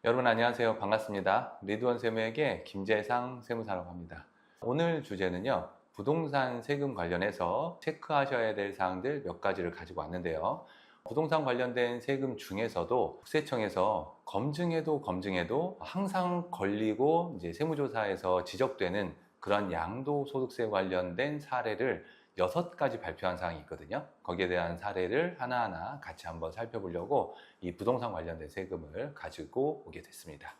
여러분 안녕하세요. 반갑습니다. 리드원 세무에게 김재상 세무사라고 합니다. 오늘 주제는요. 부동산 세금 관련해서 체크하셔야 될 사항들 몇 가지를 가지고 왔는데요. 부동산 관련된 세금 중에서도 국세청에서 검증해도 항상 걸리고 이제 세무조사에서 지적되는 그런 양도소득세 관련된 사례를 6가지 발표한 사항이 있거든요. 거기에 대한 사례를 하나하나 같이 한번 살펴보려고 이 부동산 관련된 세금을 가지고 오게 됐습니다.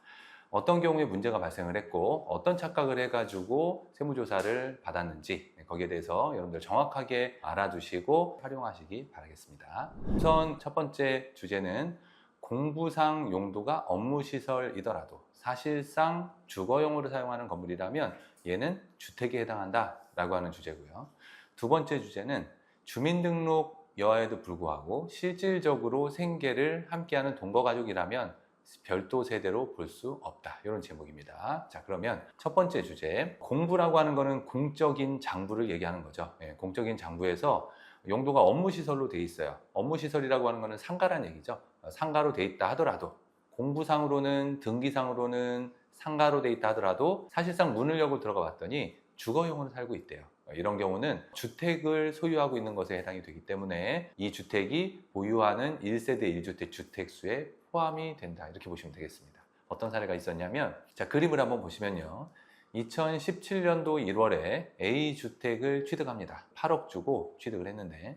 어떤 경우에 문제가 발생을 했고 어떤 착각을 해가지고 세무조사를 받았는지 거기에 대해서 여러분들 정확하게 알아두시고 활용하시기 바라겠습니다. 우선 첫 번째 주제는 공부상 용도가 업무시설이더라도 사실상 주거용으로 사용하는 건물이라면 얘는 주택에 해당한다 라고 하는 주제고요. 두 번째 주제는 주민등록 여하에도 불구하고 실질적으로 생계를 함께하는 동거가족이라면 별도 세대로 볼 수 없다. 이런 제목입니다. 자, 그러면 첫 번째 주제, 공부라고 하는 거는 공적인 장부를 얘기하는 거죠. 공적인 장부에서 용도가 업무시설로 돼 있어요. 업무시설이라고 하는 거는 상가란 얘기죠. 상가로 돼 있다 하더라도 공부상으로는 등기상으로는 상가로 돼 있다 하더라도 사실상 문을 열고 들어가 봤더니 주거용으로 살고 있대요. 이런 경우는 주택을 소유하고 있는 것에 해당이 되기 때문에 이 주택이 보유하는 1세대 1주택 주택수에 포함이 된다. 이렇게 보시면 되겠습니다. 어떤 사례가 있었냐면, 자, 그림을 한번 보시면요. 2017년도 1월에 A주택을 취득합니다. 8억 주고 취득을 했는데,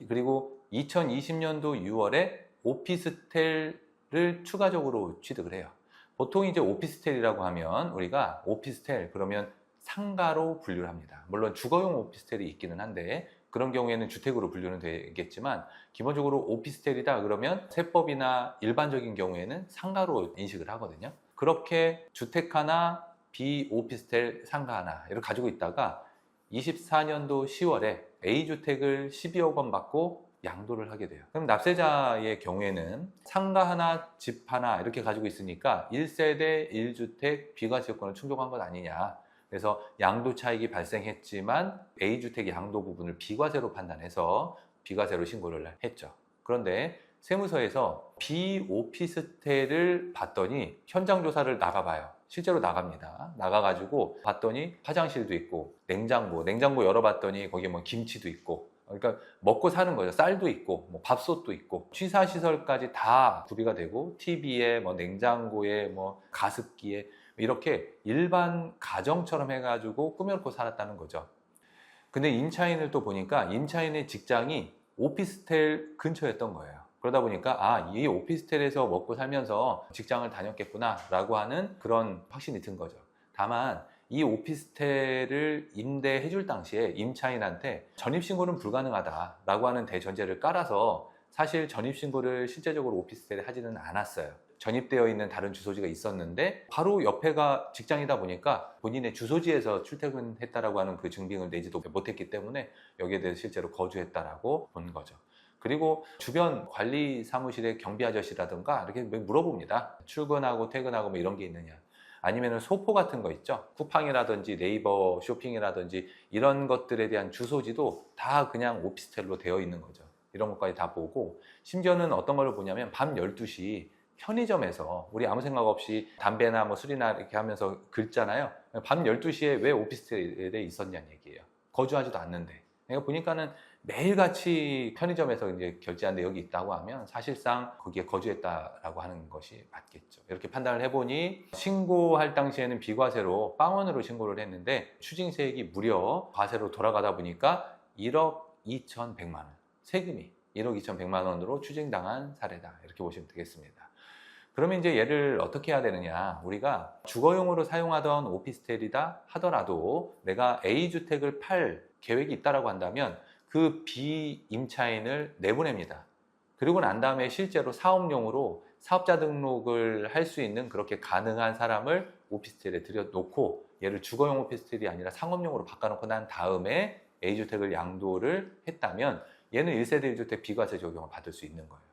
그리고 2020년도 6월에 오피스텔을 추가적으로 취득을 해요. 보통 이제 오피스텔이라고 하면 우리가 오피스텔 그러면 상가로 분류를 합니다. 물론 주거용 오피스텔이 있기는 한데 그런 경우에는 주택으로 분류는 되겠지만 기본적으로 오피스텔이다 그러면 세법이나 일반적인 경우에는 상가로 인식을 하거든요. 그렇게 주택 하나, 비오피스텔 상가 하나 이렇게 가지고 있다가 24년도 10월에 A주택을 12억 원 받고 양도를 하게 돼요. 그럼 납세자의 경우에는 상가 하나, 집 하나 이렇게 가지고 있으니까 1세대 1주택 비과세요건을 충족한 것 아니냐. 그래서 양도 차익이 발생했지만 A주택 양도 부분을 비과세로 판단해서 비과세로 신고를 했죠. 그런데 세무서에서 비오피스텔을 봤더니 현장 조사를 나가봐요. 실제로 나갑니다. 나가가지고 봤더니 화장실도 있고 냉장고 열어봤더니 거기에 뭐 김치도 있고 그러니까 먹고 사는 거죠. 쌀도 있고 뭐 밥솥도 있고 취사시설까지 다 구비가 되고 TV에 뭐 냉장고에 뭐 가습기에 이렇게 일반 가정처럼 해가지고 꾸며놓고 살았다는 거죠. 근데 임차인을 또 보니까 임차인의 직장이 오피스텔 근처였던 거예요. 그러다 보니까 이 오피스텔에서 먹고 살면서 직장을 다녔겠구나 라고 하는 그런 확신이 든 거죠. 다만 이 오피스텔을 임대해 줄 당시에 임차인한테 전입신고는 불가능하다라고 하는 대전제를 깔아서 사실 전입신고를 실제적으로 오피스텔에 하지는 않았어요. 전입되어 있는 다른 주소지가 있었는데 바로 옆에가 직장이다 보니까 본인의 주소지에서 출퇴근했다라고 하는 그 증빙을 내지도 못했기 때문에 여기에 대해서 실제로 거주했다라고 본 거죠. 그리고 주변 관리 사무실의 경비 아저씨라든가 이렇게 물어봅니다. 출근하고 퇴근하고 뭐 이런 게 있느냐. 아니면 소포 같은 거 있죠. 쿠팡이라든지 네이버 쇼핑이라든지 이런 것들에 대한 주소지도 다 그냥 오피스텔로 되어 있는 거죠. 이런 것까지 다 보고 심지어는 어떤 걸 보냐면 밤 12시 편의점에서 우리 아무 생각 없이 담배나 뭐 술이나 이렇게 하면서 긁잖아요. 밤 12시에 왜 오피스텔에 있었냐는 얘기예요. 거주하지도 않는데. 내가 보니까는 매일같이 편의점에서 이제 결제하는데 여기 있다고 하면 사실상 거기에 거주했다라고 하는 것이 맞겠죠. 이렇게 판단을 해보니 신고할 당시에는 비과세로 빵원으로 신고를 했는데 추징세액이 무려 과세로 돌아가다 보니까 1억 2,100만 원. 세금이 1억 2,100만 원으로 추징당한 사례다. 이렇게 보시면 되겠습니다. 그러면 이제 얘를 어떻게 해야 되느냐. 우리가 주거용으로 사용하던 오피스텔이다 하더라도 내가 A주택을 팔 계획이 있다라고 한다면 그 비임차인을 내보냅니다. 그리고 난 다음에 실제로 사업용으로 사업자 등록을 할 수 있는 그렇게 가능한 사람을 오피스텔에 들여놓고 얘를 주거용 오피스텔이 아니라 상업용으로 바꿔놓고 난 다음에 A주택을 양도를 했다면 얘는 1세대 1주택 비과세 적용을 받을 수 있는 거예요.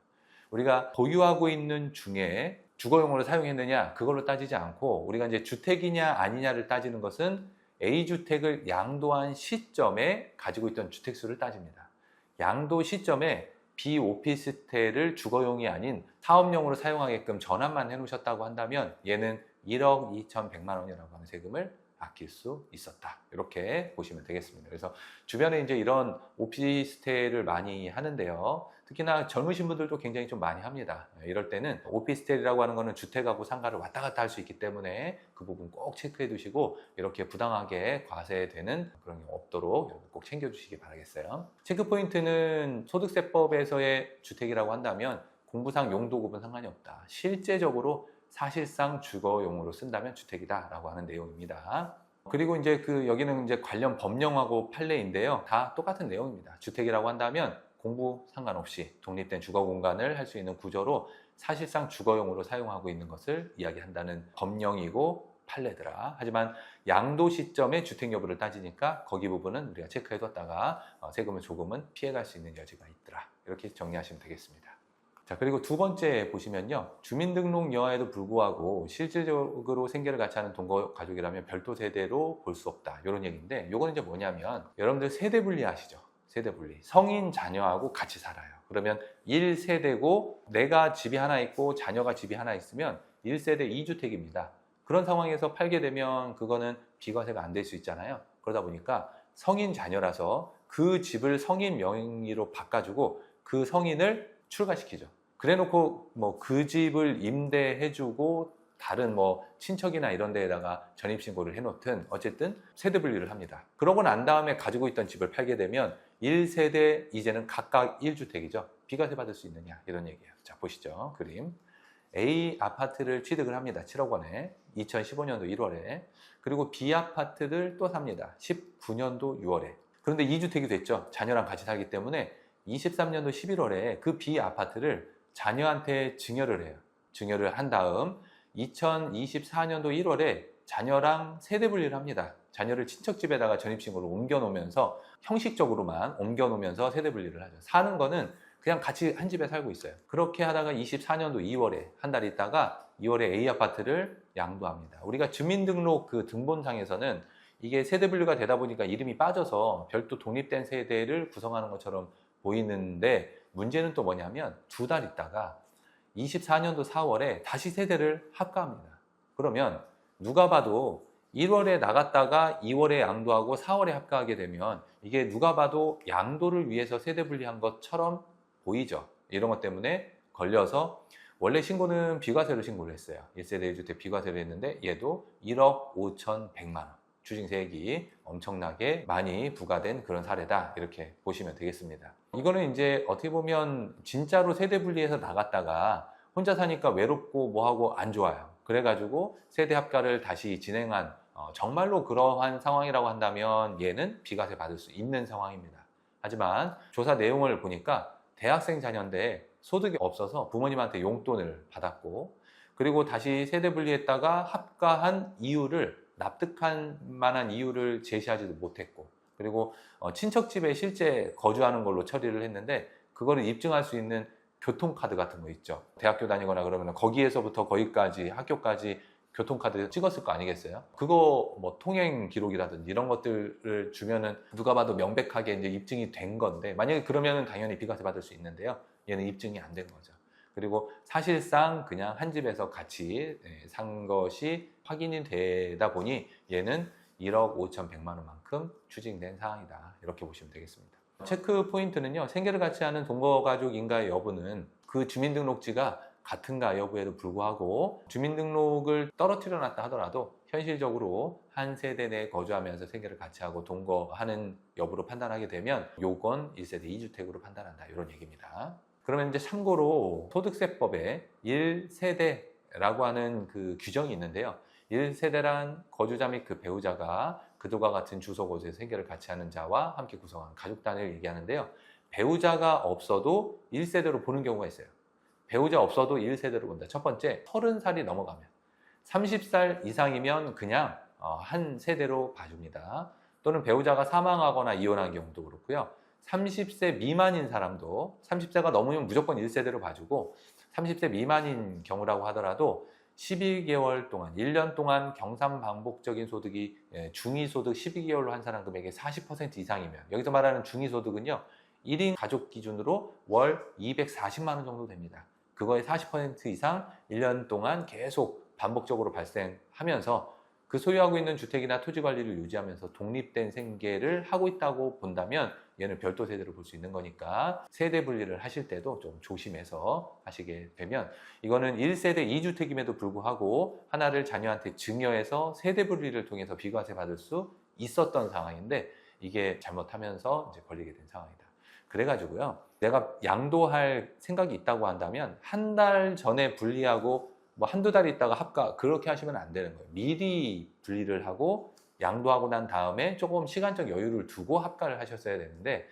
우리가 보유하고 있는 중에 주거용으로 사용했느냐 그걸로 따지지 않고 우리가 이제 주택이냐 아니냐를 따지는 것은 A주택을 양도한 시점에 가지고 있던 주택수를 따집니다. 양도 시점에 비오피스텔을 주거용이 아닌 사업용으로 사용하게끔 전환만 해놓으셨다고 한다면 얘는 1억 2,100만 원이라고 하는 세금을 아낄 수 있었다. 이렇게 보시면 되겠습니다. 그래서 주변에 이제 이런 오피스텔을 많이 하는데요. 특히나 젊으신 분들도 굉장히 좀 많이 합니다. 이럴 때는 오피스텔이라고 하는 거는 주택하고 상가를 왔다 갔다 할 수 있기 때문에 그 부분 꼭 체크해 두시고 이렇게 부당하게 과세되는 그런 게 없도록 꼭 챙겨 주시기 바라겠어요. 체크 포인트는 소득세법에서의 주택이라고 한다면 공부상 용도급은 상관이 없다. 실제적으로 사실상 주거용으로 쓴다면 주택이다라고 하는 내용입니다. 그리고 이제 여기는 이제 관련 법령하고 판례인데요. 다 똑같은 내용입니다. 주택이라고 한다면 공부 상관없이 독립된 주거 공간을 할 수 있는 구조로 사실상 주거용으로 사용하고 있는 것을 이야기한다는 법령이고 판례더라. 하지만 양도 시점에 주택 여부를 따지니까 거기 부분은 우리가 체크해뒀다가 세금을 조금은 피해갈 수 있는 여지가 있더라. 이렇게 정리하시면 되겠습니다. 자, 그리고 두 번째 보시면요. 주민등록 여하에도 불구하고 실질적으로 생계를 같이 하는 동거 가족이라면 별도 세대로 볼 수 없다. 이런 얘기인데 이거는 이제 뭐냐면 여러분들 세대 분리 아시죠? 세대 분리. 성인 자녀하고 같이 살아요. 그러면 1세대고 내가 집이 하나 있고 자녀가 집이 하나 있으면 1세대 2주택입니다. 그런 상황에서 팔게 되면 그거는 비과세가 안 될 수 있잖아요. 그러다 보니까 성인 자녀라서 그 집을 성인 명의로 바꿔주고 그 성인을 출가시키죠. 그래놓고 뭐 그 집을 임대해주고 다른 뭐 친척이나 이런 데에다가 전입신고를 해놓든 어쨌든 세대 분리를 합니다. 그러고 난 다음에 가지고 있던 집을 팔게 되면 1세대 이제는 각각 1주택이죠. 비과세 받을 수 있느냐 이런 얘기예요. 자, 보시죠. 그림. A 아파트를 취득을 합니다. 7억 원에 2015년도 1월에. 그리고 B 아파트를 또 삽니다. 19년도 6월에. 그런데 2주택이 됐죠. 자녀랑 같이 살기 때문에 23년도 11월에 그 B 아파트를 자녀한테 증여를 해요. 증여를 한 다음 2024년도 1월에 자녀랑 세대 분리를 합니다. 자녀를 친척집에다가 전입신고를 옮겨놓으면서 형식적으로만 옮겨놓으면서 세대 분리를 하죠. 사는 거는 그냥 같이 한 집에 살고 있어요. 그렇게 하다가 24년도 2월에 한 달 있다가 2월에 A 아파트를 양도합니다. 우리가 주민등록 그 등본상에서는 이게 세대 분류가 되다 보니까 이름이 빠져서 별도 독립된 세대를 구성하는 것처럼 보이는데 문제는 또 뭐냐면 두 달 있다가 24년도 4월에 다시 세대를 합가합니다. 그러면 누가 봐도 1월에 나갔다가 2월에 양도하고 4월에 합가하게 되면 이게 누가 봐도 양도를 위해서 세대 분리한 것처럼 보이죠. 이런 것 때문에 걸려서 원래 신고는 비과세로 신고를 했어요. 1세대 1주택 비과세로 했는데 얘도 1억 5,100만 원. 추징세액이 엄청나게 많이 부과된 그런 사례다. 이렇게 보시면 되겠습니다. 이거는 이제 어떻게 보면 진짜로 세대 분리해서 나갔다가 혼자 사니까 외롭고 뭐하고 안 좋아요. 그래가지고 세대 합가를 다시 진행한 정말로 그러한 상황이라고 한다면 얘는 비과세 받을 수 있는 상황입니다. 하지만 조사 내용을 보니까 대학생 자녀인데 소득이 없어서 부모님한테 용돈을 받았고 그리고 다시 세대 분리했다가 합가한 이유를 납득할 만한 이유를 제시하지도 못했고 그리고 친척집에 실제 거주하는 걸로 처리를 했는데 그거를 입증할 수 있는 교통카드 같은 거 있죠. 대학교 다니거나 그러면 거기에서부터 거기까지 학교까지 교통카드 찍었을 거 아니겠어요? 그거 뭐 통행 기록이라든지 이런 것들을 주면은 누가 봐도 명백하게 이제 입증이 된 건데 만약에 그러면은 당연히 비과세 받을 수 있는데요. 얘는 입증이 안 된 거죠. 그리고 사실상 그냥 한 집에서 같이 산 것이 확인이 되다 보니 얘는 1억 5,100만 원만큼 추징된 사항이다. 이렇게 보시면 되겠습니다. 체크 포인트는요. 생계를 같이 하는 동거가족인가의 여부는 그 주민등록지가 같은가 여부에도 불구하고 주민등록을 떨어뜨려 놨다 하더라도 현실적으로 한 세대 내에 거주하면서 생계를 같이 하고 동거하는 여부로 판단하게 되면 요건 1세대 2주택으로 판단한다. 이런 얘기입니다. 그러면 이제 참고로 소득세법에 1세대라고 하는 그 규정이 있는데요. 1세대란 거주자 및 그 배우자가 그들과 같은 주소 곳에 생계를 같이 하는 자와 함께 구성하는 가족단을 얘기하는데요. 배우자가 없어도 1세대로 보는 경우가 있어요. 배우자 없어도 1세대로 본다. 첫 번째, 30살이 넘어가면 30살 이상이면 그냥 한 세대로 봐줍니다. 또는 배우자가 사망하거나 이혼한 경우도 그렇고요. 30세 미만인 사람도 30세가 넘으면 무조건 1세대로 봐주고 30세 미만인 경우라고 하더라도 12개월 동안 1년 동안 경상반복적인 소득이 중위소득 12개월로 한 사람 금액의 40% 이상이면 여기서 말하는 중위소득은요 1인 가족 기준으로 월 240만 원 정도 됩니다. 그거의 40% 이상 1년 동안 계속 반복적으로 발생하면서 그 소유하고 있는 주택이나 토지 관리를 유지하면서 독립된 생계를 하고 있다고 본다면 얘는 별도 세대로 볼 수 있는 거니까 세대 분리를 하실 때도 좀 조심해서 하시게 되면, 이거는 1세대 2주택임에도 불구하고 하나를 자녀한테 증여해서 세대 분리를 통해서 비과세 받을 수 있었던 상황인데, 이게 잘못하면서 이제 걸리게 된 상황이다. 그래가지고요, 내가 양도할 생각이 있다고 한다면 한 달 전에 분리하고 뭐 한두 달 있다가 합가, 그렇게 하시면 안 되는 거예요. 미리 분리를 하고 양도하고 난 다음에 조금 시간적 여유를 두고 합가를 하셨어야 되는데,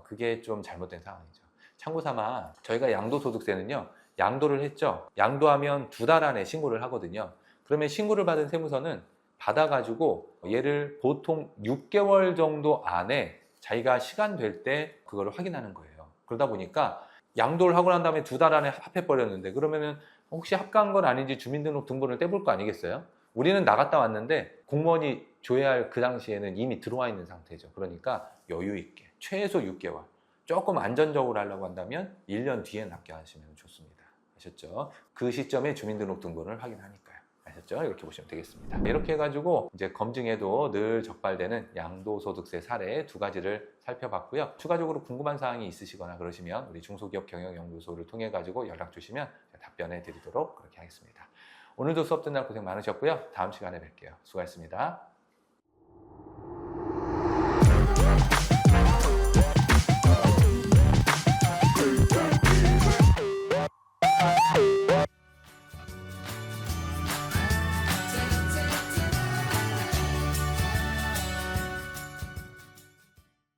그게 좀 잘못된 상황이죠. 참고 삼아 저희가 양도소득세는요, 양도를 했죠. 양도하면 2달 안에 신고를 하거든요. 그러면 신고를 받은 세무서는 받아가지고 얘를 보통 6개월 정도 안에 자기가 시간 될 때 그거를 확인하는 거예요. 그러다 보니까 양도를 하고 난 다음에 2달 안에 합해버렸는데, 그러면은 혹시 합가한 건 아닌지 주민등록등본을 떼볼 거 아니겠어요? 우리는 나갔다 왔는데 공무원이 조회할 그 당시에는 이미 들어와 있는 상태죠. 그러니까 여유 있게 최소 6개월, 조금 안전적으로 하려고 한다면 1년 뒤에 납기하시면 좋습니다. 아셨죠? 그 시점에 주민등록등본을 확인하니까요. 아셨죠? 이렇게 보시면 되겠습니다. 이렇게 해가지고 이제 검증에도 늘 적발되는 양도소득세 사례 2가지를 살펴봤고요. 추가적으로 궁금한 사항이 있으시거나 그러시면 우리 중소기업 경영연구소를 통해 가지고 연락 주시면 답변해 드리도록 그렇게 하겠습니다. 오늘도 수업 듣느라 고생 많으셨고요. 다음 시간에 뵐게요. 수고하셨습니다.